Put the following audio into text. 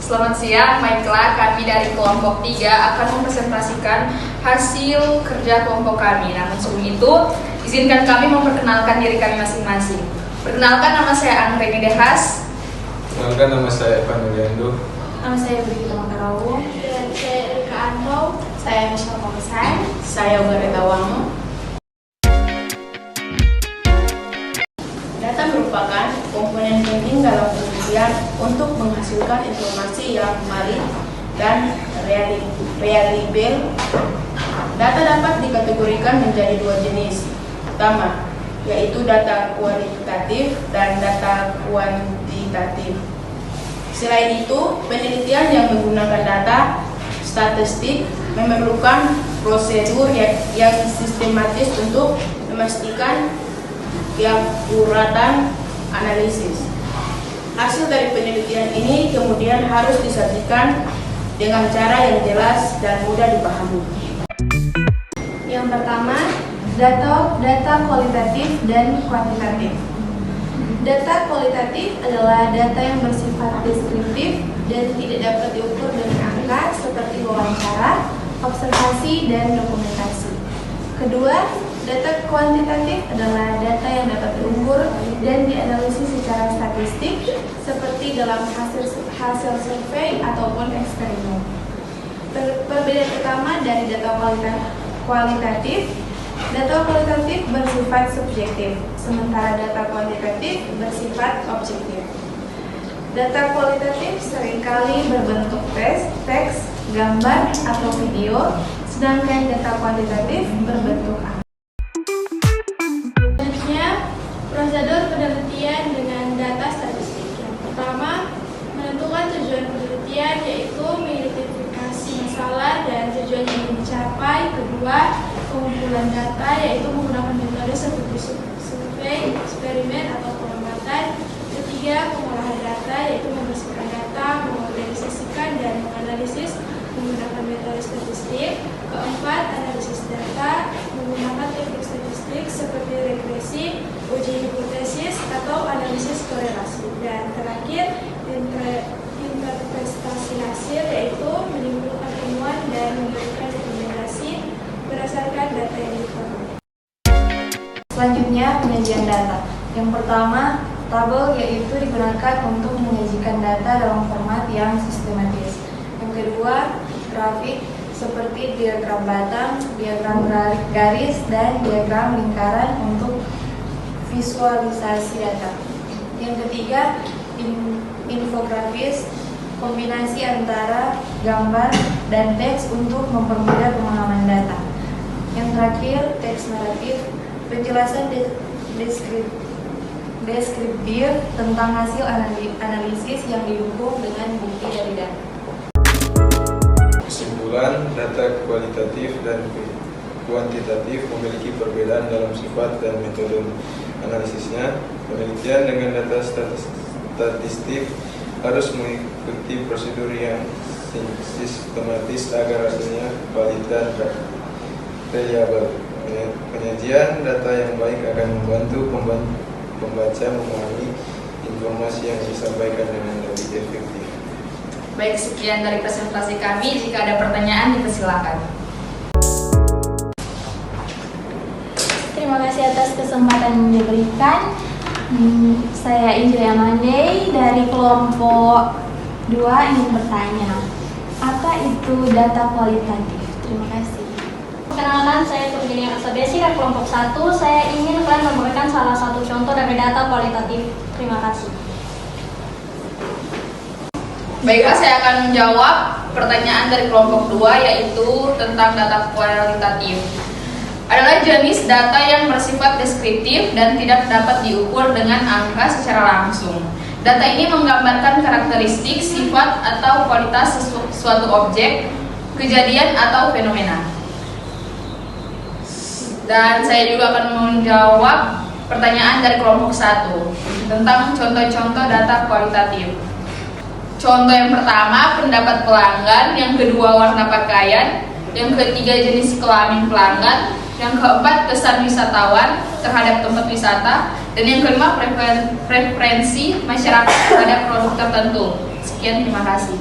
Selamat siang, baiklah kami dari kelompok 3 akan mempresentasikan hasil kerja kelompok kami. Namun sebelum itu, izinkan kami memperkenalkan diri kami masing-masing. Perkenalkan, nama saya Anggreni Dehas. Perkenalkan, nama saya Evan Yuliando. Nama saya Brigita Makarawung. Dan saya Erika Anto. Saya Michelle Pamesan. Saya Ugareta Wango. Data merupakan komponen penting dalam penelitian untuk menghasilkan informasi yang valid dan reliable. Data dapat dikategorikan menjadi dua jenis utama, yaitu data kualitatif dan data kuantitatif. Selain itu, penelitian yang menggunakan data statistik memerlukan prosedur yang sistematis untuk memastikan keakuratan analisis. Hasil dari penelitian ini kemudian harus disajikan dengan cara yang jelas dan mudah dipahami. Yang pertama, data kualitatif dan kuantitatif. Data kualitatif adalah data yang bersifat deskriptif dan tidak dapat diukur dengan angka seperti wawancara, observasi, dan dokumentasi. Kedua, data kuantitatif adalah data yang dapat diukur dan dianalisis secara statistik seperti dalam hasil survei ataupun eksperimen. Perbedaan utama dari data kualitatif, data kualitatif bersifat subjektif, sementara data kuantitatif bersifat objektif. Data kualitatif seringkali berbentuk teks, gambar, atau video, sedangkan data kuantitatif berbentuk angka. Selanjutnya, prosedur penelitian dengan data statistik. Yang pertama, menentukan tujuan penelitian, yaitu mengidentifikasi masalah dan tujuan yang ingin dicapai. Kedua, pengumpulan data, yaitu menggunakan metode seperti survei, eksperimen, atau pengamatan. Ketiga, pengolahan data, yaitu membersihkan data, mengorganisasikan, dan menganalisis menggunakan metode statistik. Keempat, analisis data menggunakan teknik statistik seperti regresi, uji hipotesis, atau analisis korelasi. Dan terakhir, interpretasi hasil, yaitu menimbulkan temuan dan memberikan rekomendasi berdasarkan data yang diperoleh. Selanjutnya, penyajian data. Yang pertama, tabel, yaitu digunakan untuk menyajikan data dalam format yang sistematis. Yang kedua, grafik seperti diagram batang, diagram garis, dan diagram lingkaran untuk visualisasi data. Yang ketiga, infografis, kombinasi antara gambar dan teks untuk mempermudah pemahaman data. Yang terakhir, teks naratif, penjelasan deskriptif tentang hasil analisis yang didukung dengan bukti dari data. Kesimpulan, data kualitatif dan kuantitatif memiliki perbedaan dalam sifat dan metode analisisnya. Penelitian dengan data statistik harus mengikuti prosedur yang sistematis agar hasilnya valid dan reliable. Penyajian data yang baik akan membantu pembaca memahami informasi yang disampaikan dengan lebih efektif. Baik, sekian dari presentasi kami. Jika ada pertanyaan, dipersilakan. Terima kasih atas kesempatan yang diberikan. Saya Indri Amandei dari kelompok 2 ingin bertanya, apa itu data kualitatif? Terima kasih. Perkenalkan, saya Turgini Aksabesi dari kelompok 1. Saya ingin kalian memberikan salah satu contoh dari data kualitatif. Terima kasih. Baiklah, saya akan menjawab pertanyaan dari kelompok 2, yaitu tentang data kualitatif. Adalah jenis data yang bersifat deskriptif dan tidak dapat diukur dengan angka secara langsung. Data ini menggambarkan karakteristik, sifat, atau kualitas suatu objek, kejadian, atau fenomena. Dan saya juga akan menjawab pertanyaan dari kelompok 1 tentang contoh-contoh data kualitatif. Contoh yang pertama, pendapat pelanggan. Yang kedua, warna pakaian. Yang ketiga, jenis kelamin pelanggan. Yang keempat, kesan wisatawan terhadap tempat wisata. Dan yang kelima, preferensi masyarakat terhadap produk tertentu. Sekian, terima kasih.